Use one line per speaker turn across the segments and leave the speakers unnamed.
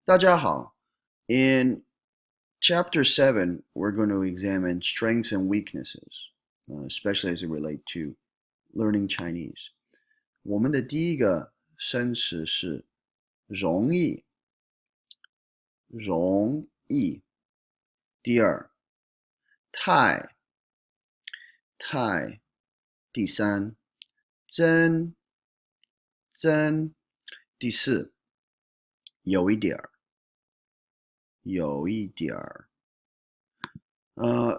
大家好. In Chapter 7, we're going to examine strengths and weaknesses, especially as it relates to learning Chinese. 我们的第一个生词是容易，容易。第二，太，太。第三，真，真。第四，有一点儿，有一点儿。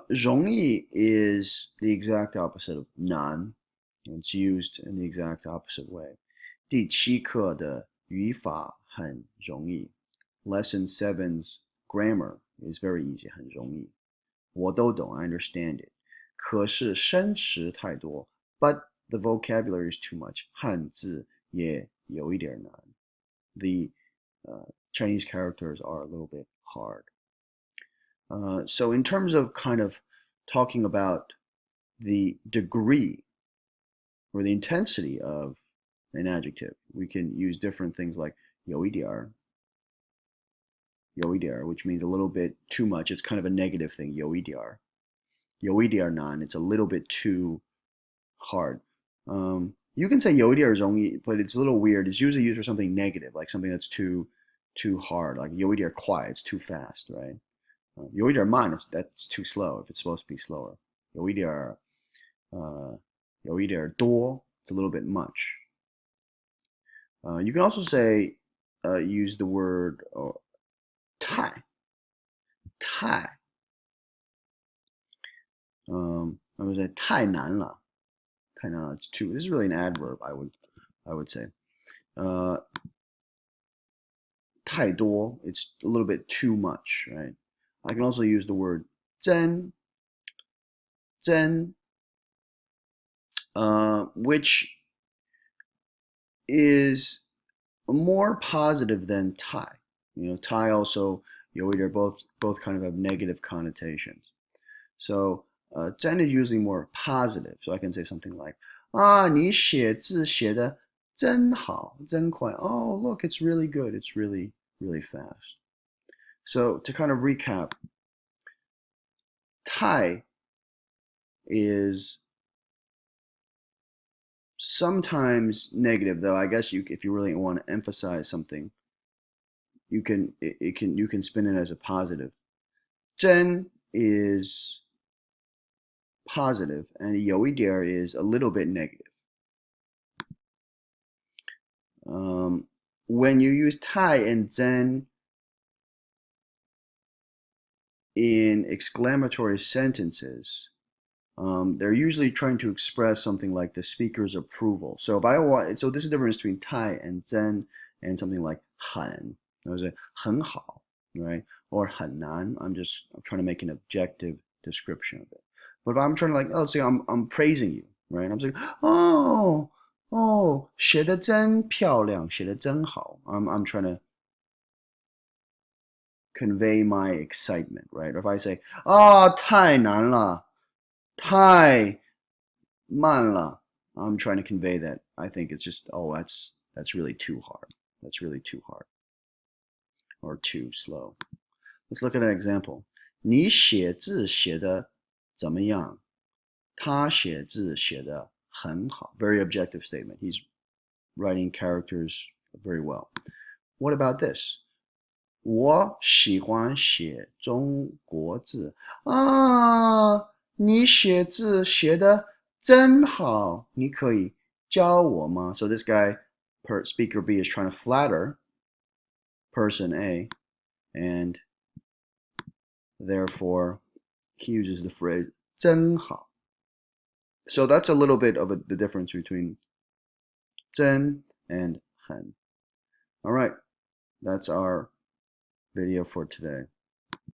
容易 is the exact opposite of none. It's used in the exact opposite way. 第七课的语法很容易。Lesson 7's grammar is very easy, 很容易。我都懂, I understand it. 可是生词太多 but the vocabulary is too much. 汉字也有一点难。The Chinese characters are a little bit hard. So in terms of kind of talking about the degree or the intensity of an adjective, we can use different things like 有一点儿, which means a little bit too much. It's kind of a negative thing, 有一点儿难, it's a little bit too hard. You can say 有一点儿容易, but it's a little weird. It's usually used for something negative, like something that's too hard, like 有一点儿快, it's too fast, right? 有一点慢, that's too slow if it's supposed to be slower. 有一点多, it's a little bit much. You can also say, use the word 太. I would say 太难了. It's too. This is really an adverb. I would say. 太多, it's a little bit too much, right? I can also use the word 真, which is more positive than 太. You know, 太 also, 有一点, both kind of have negative connotations. So 真 is usually more positive. So I can say something like, 你写字写得真好,真快. Oh, look, it's really good. It's really, really fast. So to kind of recap, 太 is sometimes negative, though. I guess if you really want to emphasize something, you can spin it as a positive. 真 is positive, and 有一点 is a little bit negative. When you use 太 and 真 in exclamatory sentences, they're usually trying to express something like the speaker's approval. So if I want, so this is the difference between 太 and 真 and something like 很. I would say 很好, right? Or 很难. I'm trying to make an objective description of it. But if I'm trying to, like, oh, say I'm praising you, right? I'm saying, oh, 写得真漂亮, 写得真好. I'm trying to convey my excitement, right? Or if I say, 太难了, 太慢了, I'm trying to convey that I think it's just, that's really too hard. That's really too hard. Or too slow. Let's look at an example. 你写字写得怎么样? 他写字写得很好. Very objective statement. He's writing characters very well. What about this? 我喜欢写中国字. 你写字写得真好. 你可以教我吗? So this guy, speaker B, is trying to flatter person A, and therefore he uses the phrase 真好. So that's a little bit of the difference between 真 and 很. All right, that's our video for today.